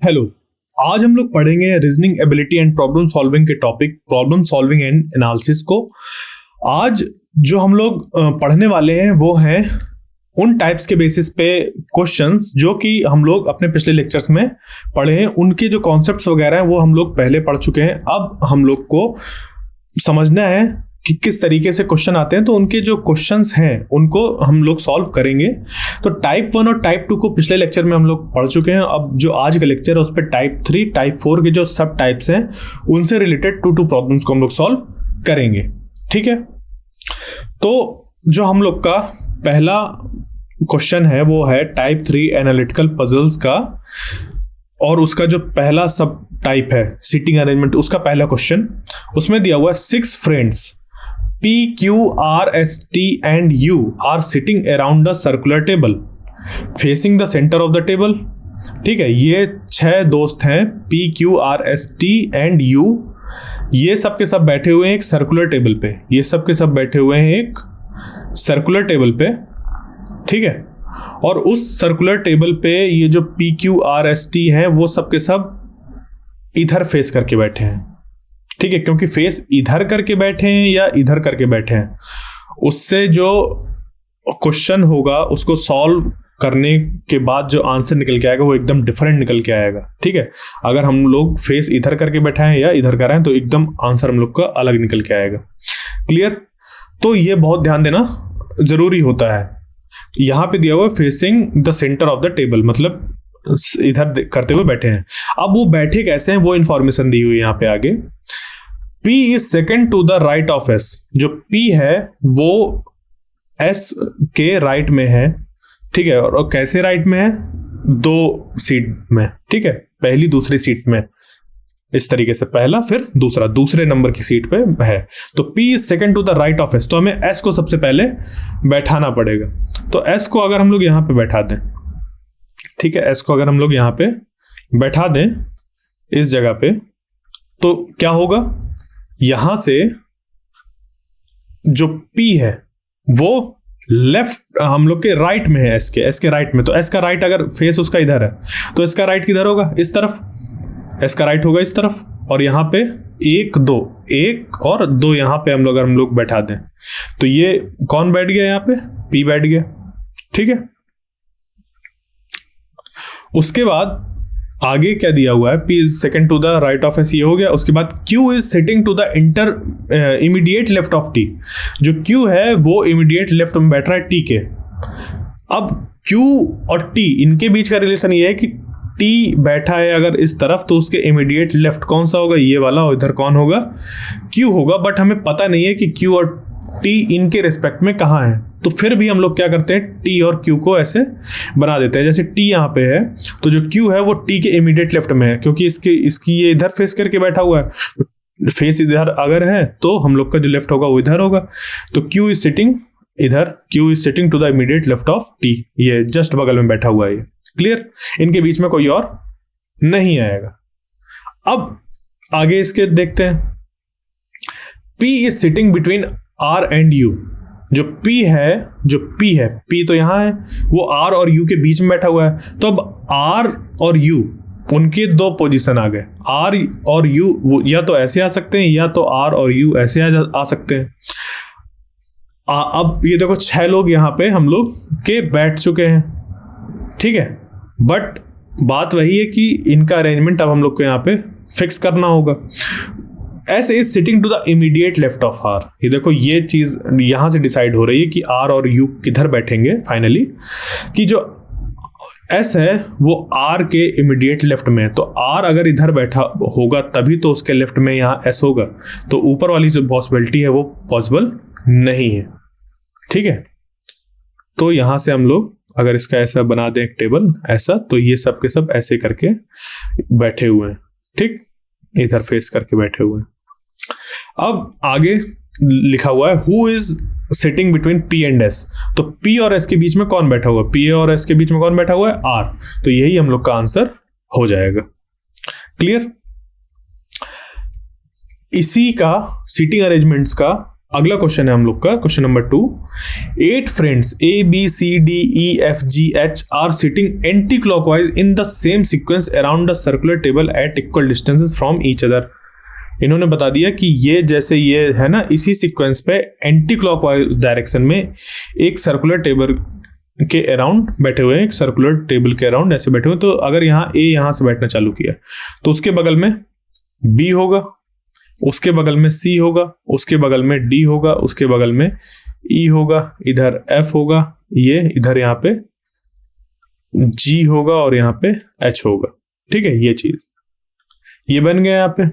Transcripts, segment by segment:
Hello, आज हम लोग पढ़ेंगे reasoning ability and problem solving के topic problem solving and analysis को। आज जो हम लोग पढ़ने वाले हैं वो हैं उन टाइप्स के बेसिस पे क्वेश्चंस जो कि हम लोग अपने पिछले लेक्चर्स में पढ़े हैं। उनके जो कॉन्सेप्ट्स वगैरह हैं वो हम लोग पहले पढ़ चुके हैं। अब हम लोग को समझना है कि किस तरीके से क्वेश्चन आते हैं, तो उनके जो क्वेश्चंस हैं उनको हम लोग सॉल्व करेंगे। तो टाइप 1 और टाइप 2 को पिछले लेक्चर में हम लोग पढ़ चुके हैं। अब जो आज का लेक्चर है उस पर टाइप 3 टाइप 4 के जो सब टाइप्स हैं उनसे रिलेटेड 2 प्रॉब्लम्स को हम लोग सॉल्व करेंगे। ठीक है, तो जो हम लोग का पहला क्वेश्चन है वो है टाइप 3 एनालिटिकल पजल्स का, और उसका जो पहला सब टाइप है सीटिंग अरेंजमेंट, उसका पहला क्वेश्चन उसमें दिया हुआ है 6 friends P, Q, R, S, T and U are sitting around a circular table facing the center of the table। ठीक है, ये 6 दोस्त हैं P, Q, R, S, T and U। ये सब के सब बैठे हुए हैं एक सर्कुलर टेबल पे। ये सब के सब बैठे हुए हैं एक सर्कुलर टेबल पे। ठीक है, और उस सर्कुलर टेबल पे ये जो P, Q, R, S, T हैं वो सब के सब इधर फेस करके बैठे हैं। ठीक है, क्योंकि फेस इधर करके बैठे हैं या इधर करके बैठे हैं, उससे जो क्वेश्चन होगा उसको सॉल्व करने के बाद जो आंसर निकल के आएगा वो एकदम डिफरेंट निकल के आएगा। ठीक है, अगर हम लोग फेस इधर करके बैठा है या इधर कर रहे हैं तो एकदम आंसर हम लोग का अलग निकल के आएगा। क्लियर? तो ये बहुत ध्यान देना जरूरी होता है। यहाँ पे दिया हुआ facing the centre of the table, मतलब इधर करते हुए बैठे हैं। अब वो बैठे कैसे हैं वो इंफॉर्मेशन दी हुई है यहाँ पे आगे। P is second to the right of S। जो P है वो S के राइट में है। ठीक है, और कैसे राइट में है? 2 सीट में। ठीक है, पहली दूसरी सीट में, इस तरीके से पहला फिर दूसरा, दूसरे नंबर की सीट पे है। तो P is second to the right of S, तो हमें S को सबसे पहले बैठाना पड़ेगा। तो S को अगर हम लोग यहाँ पे बैठा दें, ठीक है, S को अगर हम लोग यहाँ पे बैठा दें इस जगह पे, तो क्या होगा? यहां से जो P है वो लेफ्ट हम लोग के राइट में है, S के राइट में। तो S का राइट अगर फेस उसका इधर है तो इसका राइट किधर होगा? इस तरफ। S का राइट होगा इस तरफ, और यहाँ पे 1 और 2 यहाँ पे हम लोग बैठा दें तो ये कौन बैठ गया? यहाँ पे P बैठ गया। ठीक है, उसके बाद आगे क्या दिया हुआ है? P is second to the right of S, ये हो गया। उसके बाद Q is sitting to the immediate left of T। जो Q है वो इमीडिएट लेफ्ट में बैठ रहा है T के। अब Q और T इनके बीच का रिलेशन ये है कि T बैठा है अगर इस तरफ तो उसके इमीडिएट लेफ्ट कौन सा होगा? ये वाला। और इधर कौन होगा? Q होगा। बट हमें पता नहीं है कि Q और T इनके रिस्पेक्ट में कहाँ है, तो फिर भी हम लोग क्या करते हैं, T और Q को ऐसे बना देते हैं। जैसे T यहाँ पे है तो जो Q है वो T के इमीडिएट लेफ्ट में है, क्योंकि इसकी ये इधर फेस करके बैठा हुआ है। तो फेस इधर अगर है तो हम लोग का जो लेफ्ट होगा वो इधर होगा। तो Q इज सिटिंग इधर, Q is sitting to the immediate left of T। ये जस्ट बगल में बैठा हुआ है। क्लियर? इनके बीच में कोई और नहीं आएगा। अब आगे इसके देखते हैं। P is sitting between R and U। जो P है, P तो यहाँ है, वो R और U के बीच में बैठा हुआ है। तो अब R और U उनके 2 पोजीशन आ गए। R और U वो या तो ऐसे आ सकते हैं या तो R और U ऐसे आ सकते हैं। अब ये देखो 6 लोग यहाँ पे हम लोग के बैठ चुके हैं। ठीक है, बट बात वही है कि इनका अरेंजमेंट अब हम लोग को यहाँ पे फिक्स करना होगा। S is sitting to the immediate left of R। ये देखो ये चीज यहां से डिसाइड हो रही है कि R और U किधर बैठेंगे फाइनली, कि जो S है वो R के इमीडिएट लेफ्ट में है। तो R अगर इधर बैठा होगा तभी तो उसके लेफ्ट में यहाँ S होगा। तो ऊपर वाली जो पॉसिबिलिटी है वो पॉसिबल नहीं है। ठीक है, तो यहां से हम लोग अगर इसका ऐसा बना दें एक टेबल ऐसा, तो ये सब के सब ऐसे करके बैठे हुए हैं। ठीक, इधर फेस करके बैठे हुए हैं। अब आगे लिखा हुआ है who is sitting between P and S। तो P और S के बीच में कौन बैठा हुआ है? P और S के बीच में कौन बैठा हुआ है? R। तो यही हम लोग का आंसर हो जाएगा। क्लियर? इसी का सीटिंग अरेंजमेंट्स का अगला क्वेश्चन है हम लोग का question number 2। 8 friends ABCDEFGH are sitting anti clockwise in the same sequence around the circular table at equal distances from each other. इन्होंने बता दिया कि ये जैसे ये है ना, इसी सीक्वेंस पे एंटी क्लॉकवाइज डायरेक्शन में एक सर्कुलर टेबल के अराउंड बैठे हुए हैं, एक सर्कुलर टेबल के अराउंड ऐसे बैठे हुए। तो अगर यहाँ ए यहाँ से बैठना चालू किया तो उसके बगल में बी होगा, उसके बगल में सी होगा, उसके बगल में डी होगा, उसके बगल में ई होगा, इधर एफ होगा, ये इधर यहाँ पे जी होगा और यहाँ पे एच होगा। ठीक है, ये चीज ये बन गया यहाँ पे।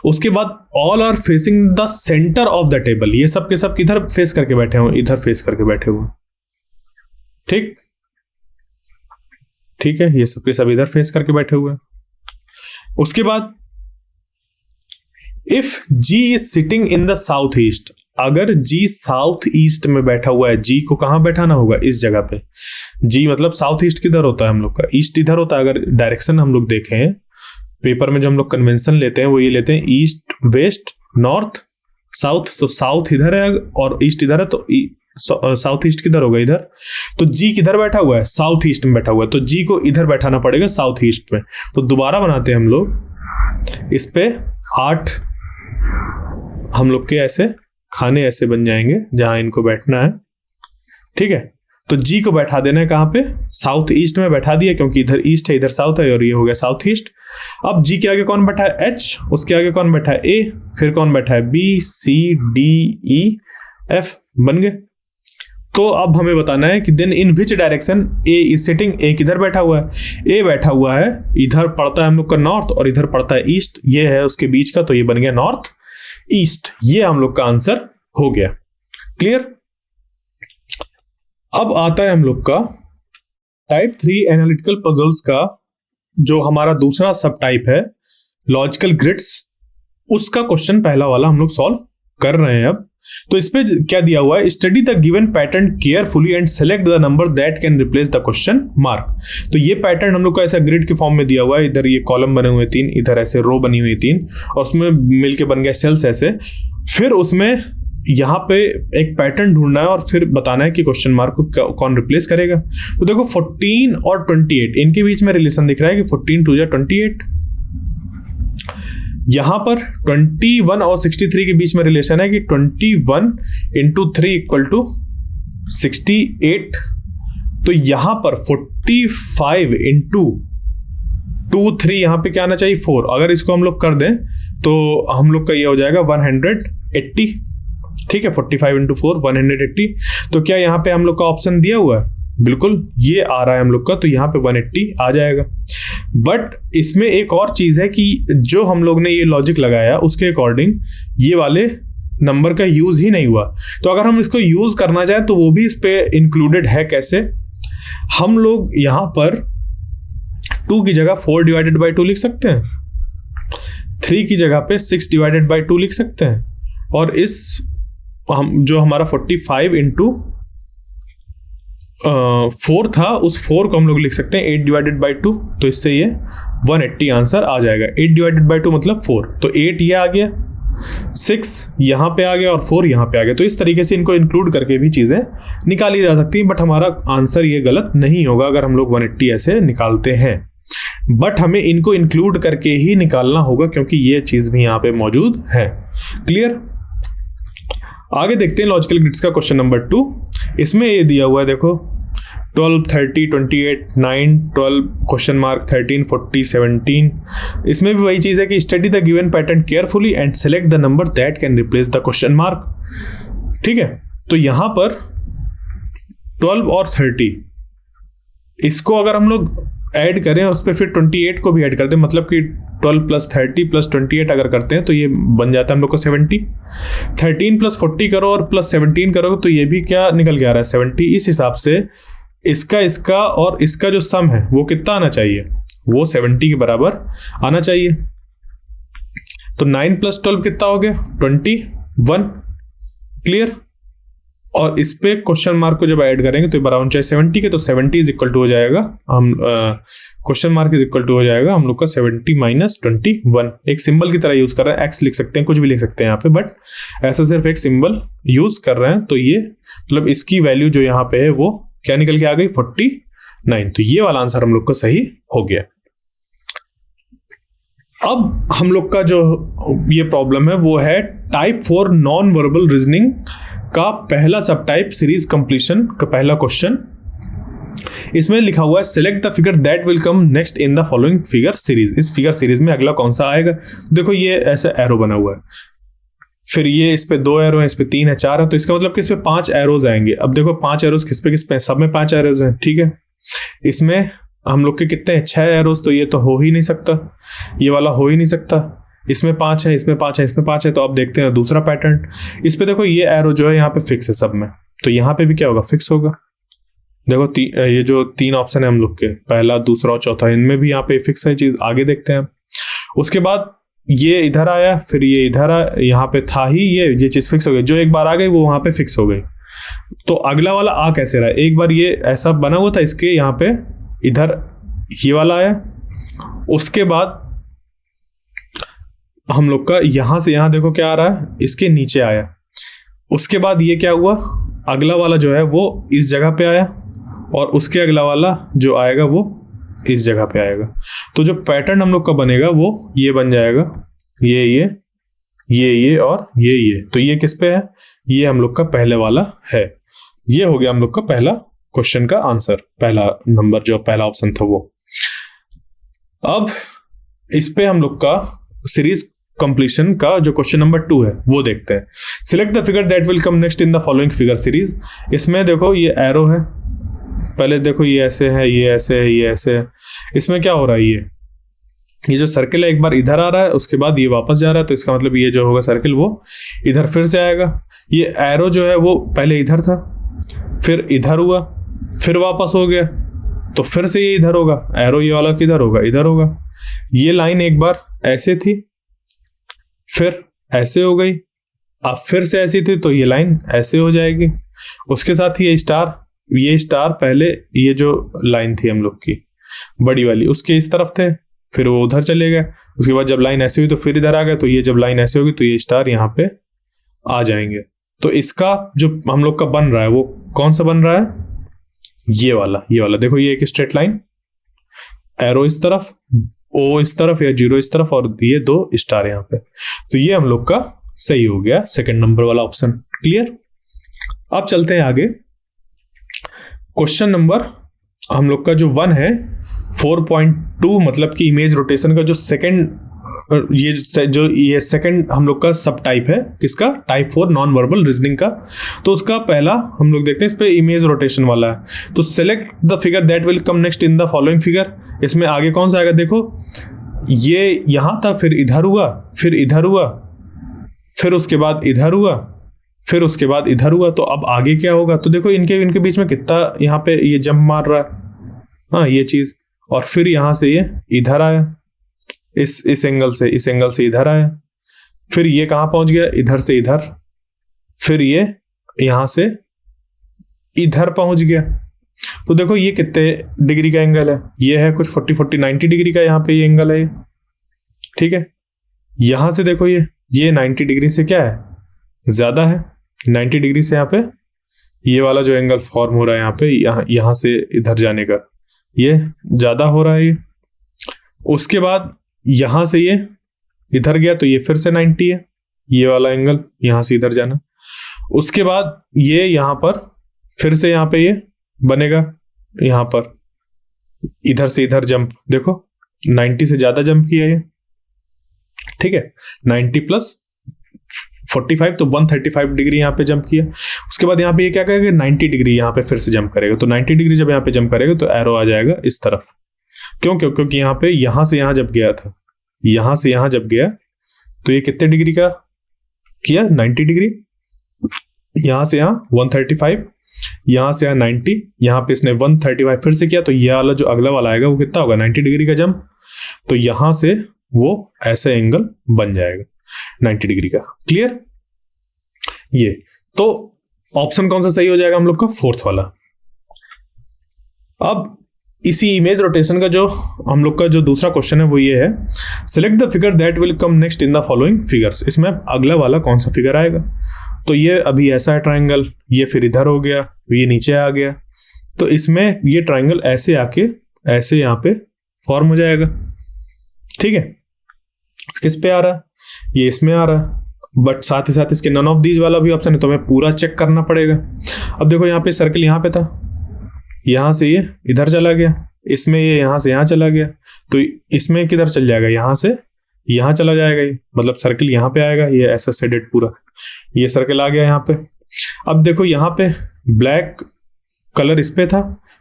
उसके बाद all are facing the centre of the table, ये सब के सब किधर फेस करके बैठे हुए, इधर फेस करके बैठे हुए। ठीक ठीक है, ये सब के सब इधर फेस करके बैठे हुए। उसके बाद if G is sitting in the south east, अगर जी साउथ ईस्ट में बैठा हुआ है, जी को कहां बैठाना होगा, इस जगह पे। जी मतलब साउथ ईस्ट किधर होता है हम लोग का, ईस्ट इधर होता है। अगर डायरेक्शन हम लोग देखें पेपर में, जो हम लोग कन्वेंशन लेते हैं वो ये लेते हैं ईस्ट वेस्ट नॉर्थ साउथ। तो साउथ इधर है और ईस्ट इधर है, तो साउथ ईस्ट किधर होगा, इधर। तो जी किधर बैठा हुआ है, साउथ ईस्ट में बैठा हुआ है, तो जी को इधर बैठाना पड़ेगा साउथ ईस्ट में। तो दोबारा बनाते हैं हम लोग, इस पे 8 हम लोग के ऐसे खाने ऐसे बन जाएंगे जहां इनको बैठना है। ठीक है, तो जी को बैठा देना है कहां पे, साउथ ईस्ट में बैठा दिया, क्योंकि इधर ईस्ट है इधर साउथ है और ये हो गया साउथ ईस्ट। अब जी के आगे कौन बैठा है, एच, उसके आगे कौन बैठा है, ए, फिर कौन बैठा है, B C D E F, बन गए। तो अब हमें बताना है कि then in which direction A is sitting, A किधर बैठा हुआ है, ए बैठा हुआ है इधर पड़ता है हम लोग का नॉर्थ और इधर पड़ता है ईस्ट, ये है उसके बीच का, तो ये बन गया नॉर्थ ईस्ट। ये हम लोग का आंसर हो गया। क्लियर। अब आता है हम लोग का टाइप 3 एनालिटिकल पजल्स का जो हमारा दूसरा सब टाइप है, लॉजिकल ग्रिड्स। उसका क्वेश्चन पहला वाला हम लोग सॉल्व कर रहे हैं अब। तो इस पे क्या दिया हुआ है, study the given pattern carefully and select the number that can replace the question mark. तो ये पैटर्न हम लोग को ऐसा ग्रिड के फॉर्म में दिया हुआ है, इधर ये कॉलम बने हुए 3, इधर ऐसे रो बनी हुई 3 और उसमें मिलके बन गया सेल्स ऐसे। फिर उसमें यहाँ पे एक पैटर्न ढूंढना है और फिर बताना है कि क्वेश्चन मार्क को कौन रिप्लेस करेगा। तो देखो 14 और 28 इनके बीच में रिलेशन दिख रहा है कि 14 2 28। यहां पर 21 और 63 के बीच में रिलेशन है कि 21 इंटू 3 इक्वल टू 68। तो यहां पर 45 इंटू 2 3 यहां पे क्या आना चाहिए 4। अगर इसको हम लोग कर दें तो हम लोग का ये हो जाएगा 180। ठीक है, 45 इंटू 4 180। तो क्या यहाँ पे हम लोग का ऑप्शन दिया हुआ है, बिल्कुल ये आ रहा है हम लोग का, तो यहाँ पे 180 आ जाएगा। बट इसमें एक और चीज है कि जो हम लोग ने ये लॉजिक लगाया उसके अकॉर्डिंग ये वाले नंबर का यूज ही नहीं हुआ। तो अगर हम इसको यूज करना चाहें तो वो भी इस पे इंक्लूडेड है। कैसे, हम लोग यहां पर 2 की जगह 4 डिवाइडेड बाई 2 लिख सकते हैं, 3 की जगह पे 6 डिवाइडेड बाई 2 लिख सकते हैं, और इस हम जो हमारा 45 इंटू 4 था उस 4 को हम लोग लिख सकते हैं 8 डिवाइडेड बाई 2। तो इससे ये 180 आंसर आ जाएगा। 8 डिवाइडेड बाई 2 मतलब 4, तो 8 ये आ गया, 6 यहाँ पे आ गया और 4 यहाँ पे आ गया। तो इस तरीके से इनको इंक्लूड करके भी चीज़ें निकाली जा सकती हैं, बट हमारा आंसर ये गलत नहीं होगा अगर हम लोग 180 ऐसे निकालते हैं। बट हमें इनको इंक्लूड करके ही निकालना होगा क्योंकि ये चीज़ भी यहाँ पे मौजूद है। क्लियर। आगे देखते हैं लॉजिकल ग्रिड्स का क्वेश्चन नंबर 2। इसमें ये दिया हुआ है देखो 12 30 28 9 12 क्वेश्चन मार्क 13 40 17। इसमें भी वही चीज़ है कि study the given pattern carefully and select the number that can replace the question mark. ठीक है, तो यहाँ पर 12 और 30 इसको अगर हम लोग ऐड करें उस पर फिर 28 को भी ऐड कर दें, मतलब कि 12 + 30 + 28 अगर करते हैं तो ये बन जाता है हम लोग को 70। 13 + 40 करो और +17 करो तो ये भी क्या निकल के आ रहा है 70। इस हिसाब से इसका और इसका जो सम है वो कितना आना चाहिए, वो 70 के बराबर आना चाहिए। तो 9 + 12 कितना हो गया 21। क्लियर। और इस पे क्वेश्चन मार्क को जब ऐड करेंगे तो अराउंड चाहे 70 के, तो 70 इज इक्वल टू हो जाएगा हम question mark is equal to हो जाएगा हम लोग का 70 माइनस 21। एक सिंबल की तरह यूज कर रहे हैं, एक्स लिख सकते हैं, कुछ भी लिख सकते हैं यहाँ पे, बट ऐसा सिर्फ एक सिंबल यूज कर रहे हैं। तो ये मतलब इसकी वैल्यू जो यहाँ पे है वो क्या निकल के आ गई 49। तो ये वाला आंसर हम लोग का सही हो गया। अब हम लोग का जो ये प्रॉब्लम है वो है टाइप 4 नॉन वर्बल रीजनिंग का पहला सब टाइप सीरीज कंप्लीशन का पहला क्वेश्चन। इसमें लिखा हुआ है select the figure that will come next in the following figure series. इस फिगर सीरीज में अगला कौन सा आएगा। देखो ये ऐसा एरो बना हुआ है, फिर ये इस पे 2 एरो है, इस पे 3 है, 4 है, तो इसका मतलब कि इस पे 5 एरोज आएंगे। अब देखो 5 एरोज किस पे, सब में 5 एरोज हैं, ठीक है। इसमें हम लोग के कितने हैं, 6 एरोज, तो ये तो हो ही नहीं सकता, ये वाला हो ही नहीं सकता। इसमें 5 है, इसमें 5 है, इसमें 5 है। तो अब देखते हैं दूसरा पैटर्न। इस पे देखो ये एरो जो है यहाँ पे फिक्स है सब में, तो यहाँ पे भी क्या होगा, फिक्स होगा। देखो ये जो 3 ऑप्शन है हम लोग के, पहला, दूसरा और चौथा, इनमें भी यहाँ पे फिक्स है चीज। आगे देखते हैं। उसके बाद ये इधर आया, फिर ये इधर आया, यहाँ पे था ही ये चीज फिक्स हो गई। जो एक बार आ गई वो वहां पे फिक्स हो गई। तो अगला वाला आ कैसे रहा है, एक बार ये ऐसा बना हुआ था, इसके यहाँ पे इधर ये वाला आया, उसके बाद हम लोग का यहां से यहां देखो क्या आ रहा है, इसके नीचे आया। उसके बाद ये क्या हुआ, अगला वाला जो है वो इस जगह पे आया, और उसके अगला वाला जो आएगा वो इस जगह पे आएगा। तो जो पैटर्न हम लोग का बनेगा वो ये बन जाएगा, ये और ये। तो ये किस पे है, ये हम लोग का पहले वाला है। ये हो गया हम लोग का पहला क्वेश्चन का आंसर, पहला नंबर जो पहला ऑप्शन था वो। अब इस पे हम लोग का सीरीज कंप्लीशन का जो क्वेश्चन नंबर 2 है वो देखते हैं। Select the figure that will come next in the following figure series. इसमें देखो ये एरो है, पहले देखो ये ऐसे है, ये ऐसे है, ये ऐसे है। इसमें क्या हो रहा है, ये जो सर्किल है एक बार इधर आ रहा है, उसके बाद ये वापस जा रहा है, तो इसका मतलब ये जो होगा सर्किल वो इधर फिर से आएगा। ये एरो जो है वो पहले इधर था, फिर इधर हुआ, फिर वापस हो गया, तो फिर से ये इधर होगा। एरो ये वाला किधर होगा, इधर होगा। ये लाइन एक बार ऐसे थी, फिर ऐसे हो गई, अब फिर से ऐसी थी, तो ये लाइन ऐसे हो जाएगी। उसके साथ ही ये स्टार पहले ये जो लाइन थी हम लोग की बड़ी वाली, उसके इस तरफ थे, फिर वो उधर चले गए। उसके बाद जब लाइन ऐसे हुई तो फिर इधर आ गए, तो ये जब लाइन ऐसे होगी तो ये स्टार यहाँ पे आ जाएंगे। तो इसका जो हम लोग का बन रहा है वो कौन सा बन रहा है, ये वाला। देखो ये एक स्ट्रेट लाइन, एरो इस तरफ, ओ इस तरफ या 0 इस तरफ, और ये 2 स्टार यहाँ पे। तो ये हम लोग का सही हो गया, सेकंड नंबर वाला ऑप्शन। क्लियर। अब चलते हैं आगे। क्वेश्चन नंबर हम लोग का जो 1 है 4.2, मतलब कि इमेज रोटेशन का जो सेकंड, ये सेकंड हम लोग का सब टाइप है, किसका, टाइप 4 नॉन वर्बल रीजनिंग का। तो उसका पहला हम लोग देखते हैं, इस पे इमेज रोटेशन वाला है। तो select the figure that will come next in the following figure. इसमें आगे कौन सा आएगा, देखो ये यहां था, फिर इधर हुआ, फिर इधर हुआ, फिर उसके बाद इधर हुआ, फिर उसके बाद इधर हुआ। तो अब आगे क्या होगा, तो देखो इनके बीच में कितना यहाँ पे ये जंप मार रहा है, हाँ ये चीज। और फिर यहां से ये इधर आया, इस एंगल से इधर आया, फिर ये कहां पहुंच गया, इधर से इधर, फिर ये यहां से इधर पहुंच गया। तो देखो ये कितने डिग्री का एंगल है, ये है कुछ 40 90 डिग्री का यहाँ पे ये एंगल है, ठीक है। यहां से देखो ये 90 डिग्री से क्या है, ज्यादा है। 90 डिग्री से यहाँ पे ये वाला जो एंगल फॉर्म हो रहा है यहाँ पे, यहां से इधर जाने का, ये ज्यादा हो रहा है ये। उसके बाद यहां से ये इधर गया, तो ये फिर से 90 है, ये वाला एंगल यहां से इधर जाना। उसके बाद ये यहां पर फिर से यहाँ पे ये बनेगा, यहां पर इधर से इधर जंप, देखो 90 से ज्यादा जंप किया ये, ठीक है। 90 प्लस 45 तो 135 डिग्री यहाँ पे जंप किया। उसके बाद यहाँ पे ये क्या करेगा, 90 डिग्री यहाँ पे फिर से जंप करेगा। तो 90 डिग्री जब यहाँ पे जंप करेगा तो एरो आ जाएगा इस तरफ। क्योंकि यहाँ पे यहां से यहां जब गया था, यहां से यहां जब गया तो ये कितने डिग्री का किया, 90 डिग्री। यहां से यहां 135, यहां से यहां 90, यहां पे इसने 135 फिर से किया, तो ये वाला जो अगला वाला आएगा वो कितना होगा, 90 डिग्री का जंप। तो यहां से वो ऐसा एंगल बन जाएगा 90 डिग्री का। क्लियर। ये तो ऑप्शन कौन सा सही हो जाएगा हम लोग का? फोर्थ वाला। अब इसी इमेज रोटेशन का जो हम लोग का जो दूसरा क्वेश्चन है वो ये है, select the figure that will come next in the following figures. इसमें अगला वाला कौन सा फिगर आएगा? तो ये अभी ऐसा है ट्राइंगल, ये फिर इधर हो गया, ये नीचे आ गया, तो इसमें ये ट्राइंगल ऐसे आके ऐसे यहाँ पे फॉर्म हो जाएगा। ठीक है, किस पे आ रहा है? ये इसमें आ रहा है, बट साथ ही साथ इसके नन ऑफ दीज वाला भी ऑप्शन है, तो हमें पूरा चेक करना पड़ेगा। अब देखो यहाँ पे सर्कल यहाँ पे था, यहाँ से ये इधर चला गया, इसमें ये यहाँ से यहाँ चला गया, तो इसमें किधर चल जाएगा? यहाँ से यहाँ चला जाएगा, ये मतलब सर्कल यहाँ पे आएगा, ये ऐसा सेडेड पूरा, ये सर्कल आ गया यहाँ पे। अब देखो यहाँ पे ब्लैक कलर इस पे था,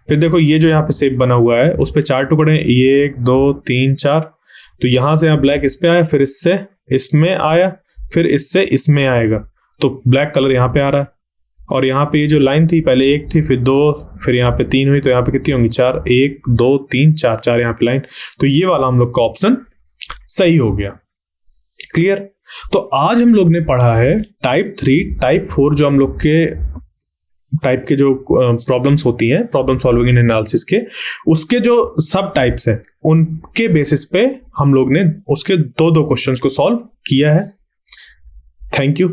फिर देखो ये जो यहाँ पे शेप बना हुआ है उस पे 4 टुकड़े हैं, 1 2 3 4, तो यहाँ से यहाँ ब्लैक इस पे आया, फिर इससे इसमें आया, फिर इससे इसमें आएगा, तो ब्लैक कलर यहाँ पे आ रहा है। और यहाँ पे ये जो लाइन थी, पहले 1 थी, फिर 2, फिर यहाँ पे 3 हुई, तो यहाँ पे कितनी होंगी? 4, 1 2 3 4, 4 यहाँ पे लाइन, तो ये वाला हम लोग का ऑप्शन सही हो गया। क्लियर? तो आज हम लोग ने पढ़ा है टाइप 3, टाइप 4 जो हम लोग के टाइप के जो प्रॉब्लम्स होती हैं, प्रॉब्लम सॉल्विंग इन एनालिसिस के, उसके जो सब टाइप्स हैं उनके बेसिस पे हम लोग ने उसके 2 क्वेश्चंस को सॉल्व किया है। Thank you.